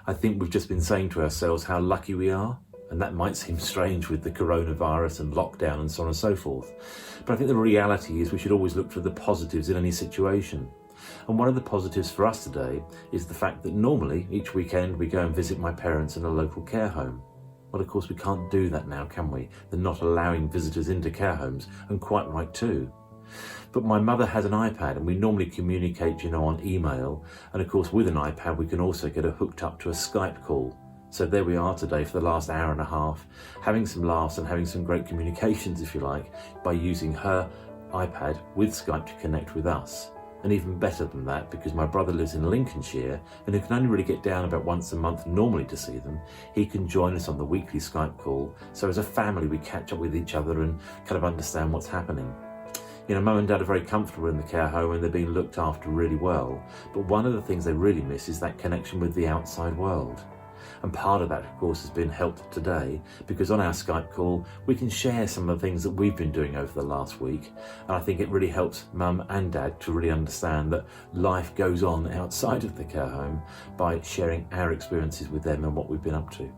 I think we've just been saying to ourselves how lucky we are, and that might seem strange with the coronavirus and lockdown and so on and so forth. But I think the reality is we should always look for the positives in any situation. And one of the positives for us today is the fact that normally each weekend we go and visit my parents in a local care home. Well, of course, we can't do that now, can we? They're not allowing visitors into care homes, and quite right too. But my mother has an iPad and we normally communicate, on email. And of course, with an iPad, we can also get her hooked up to a Skype call. So there we are today for the last hour and a half, having some laughs and having some great communications, if you like, by using her iPad with Skype to connect with us. And even better than that, because my brother lives in Lincolnshire and who can only really get down about once a month normally to see them, he can join us on the weekly Skype call. So as a family, we catch up with each other and kind of understand what's happening. Mum and Dad are very comfortable in the care home and they're being looked after really well. But one of the things they really miss is that connection with the outside world. And part of that, of course, has been helped today because on our Skype call, we can share some of the things that we've been doing over the last week. And I think it really helps Mum and Dad to really understand that life goes on outside of the care home by sharing our experiences with them and what we've been up to.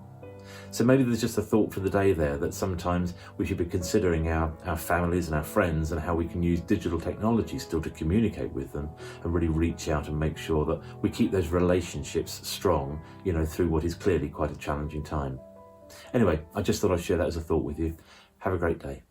So maybe there's just a thought for the day there that sometimes we should be considering our families and our friends and how we can use digital technology still to communicate with them and really reach out and make sure that we keep those relationships strong, through what is clearly quite a challenging time. Anyway, I just thought I'd share that as a thought with you. Have a great day.